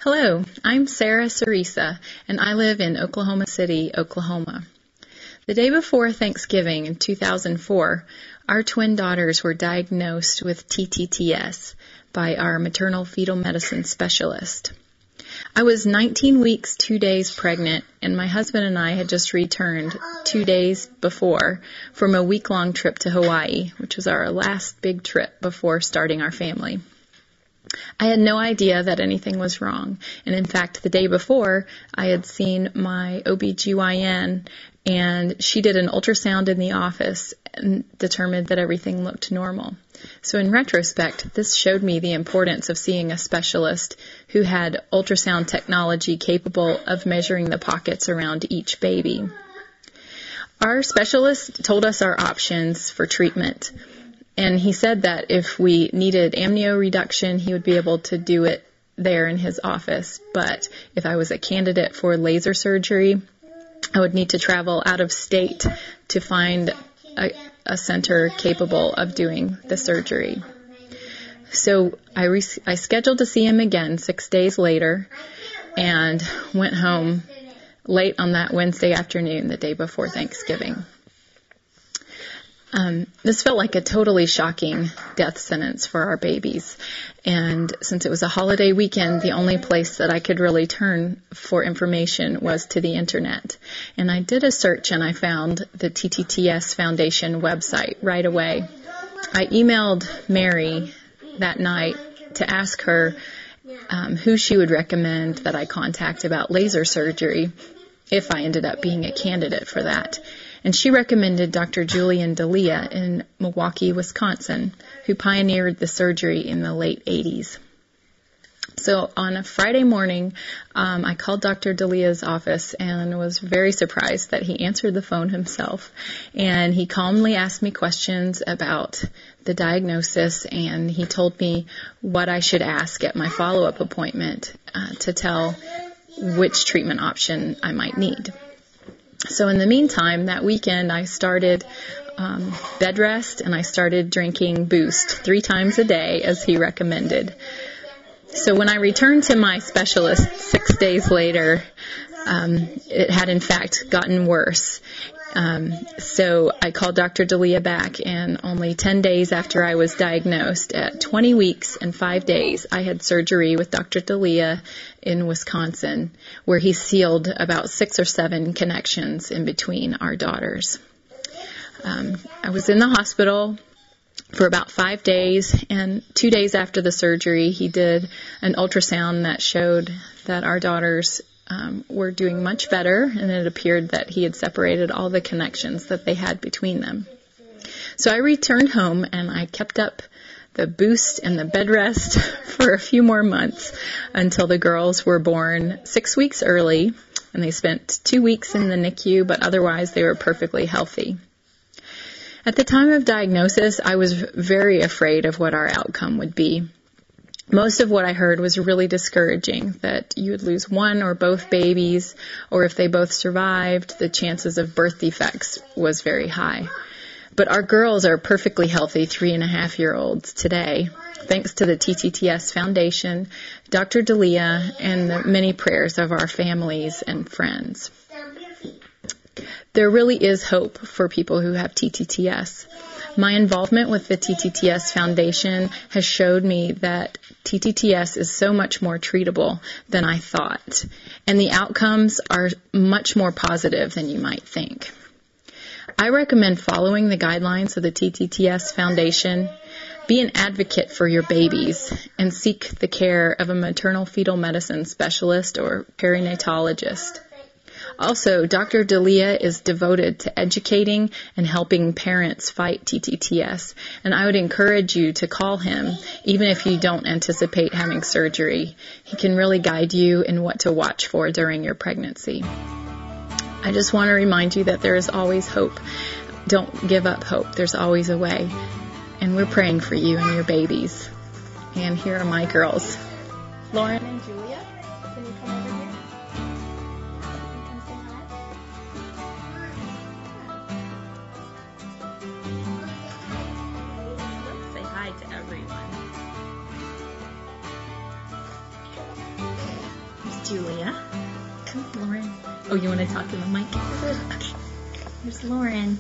Hello, I'm Sara, and I live in Oklahoma City, Oklahoma. The day before Thanksgiving in 2004, our twin daughters were diagnosed with TTTS by our maternal fetal medicine specialist. I was 19 weeks, 2 days pregnant, and my husband and I had just returned 2 days before from a week-long trip to Hawaii, which was our last big trip before starting our family. I had no idea that anything was wrong, and in fact, the day before, I had seen my OBGYN, and she did an ultrasound in the office and determined that everything looked normal. So in retrospect, this showed me the importance of seeing a specialist who had ultrasound technology capable of measuring the pockets around each baby. Our specialist told us our options for treatment. And he said that if we needed amnio reduction, he would be able to do it there in his office. But if I was a candidate for laser surgery, I would need to travel out of state to find a center capable of doing the surgery. So I scheduled to see him again 6 days later and went home late on that Wednesday afternoon, the day before Thanksgiving. This felt like a totally shocking death sentence for our babies. And since it was a holiday weekend, the only place that I could really turn for information was to the internet. And I did a search and I found the TTTS Foundation website right away. I emailed Mary that night to ask her who she would recommend that I contact about laser surgery if I ended up being a candidate for that. And she recommended Dr. Julian De Lia in Milwaukee, Wisconsin, who pioneered the surgery in the late 80s. So on a Friday morning, I called Dr. De Lia's office and was very surprised that he answered the phone himself. And he calmly asked me questions about the diagnosis, and he told me what I should ask at my follow-up appointment to tell which treatment option I might need. So in the meantime, that weekend, I started bed rest and I started drinking Boost 3 times a day as he recommended. So when I returned to my specialist 6 days later, it had in fact gotten worse. So I called Dr. De Lia back, and only 10 days after I was diagnosed, at 20 weeks and 5 days, I had surgery with Dr. De Lia in Wisconsin, where he sealed about 6 or 7 connections in between our daughters. I was in the hospital for about 5 days, and 2 days after the surgery, he did an ultrasound that showed that our daughters were doing much better, and it appeared that he had separated all the connections that they had between them. So I returned home, and I kept up the Boost and the bed rest for a few more months until the girls were born 6 weeks early, and they spent 2 weeks in the NICU, but otherwise they were perfectly healthy. At the time of diagnosis, I was very afraid of what our outcome would be. Most of what I heard was really discouraging, that you would lose one or both babies, or if they both survived, the chances of birth defects was very high. But our girls are perfectly healthy 3.5-year-olds today, thanks to the TTTS Foundation, Dr. De Lia, and the many prayers of our families and friends. There really is hope for people who have TTTS. My involvement with the TTTS Foundation has showed me that TTTS is so much more treatable than I thought, and the outcomes are much more positive than you might think. I recommend following the guidelines of the TTTS Foundation, be an advocate for your babies, and seek the care of a maternal fetal medicine specialist or perinatologist. Also, Dr. De Lia is devoted to educating and helping parents fight TTTS, and I would encourage you to call him, even if you don't anticipate having surgery. He can really guide you in what to watch for during your pregnancy. I just want to remind you that there is always hope. Don't give up hope. There's always a way. And we're praying for you and your babies. And here are my girls, Lauren and Julia. Can you come over here? Say hi to everyone. Julia. Come, Lauren. Oh, you want to talk to the mic? Okay. Here's Lauren.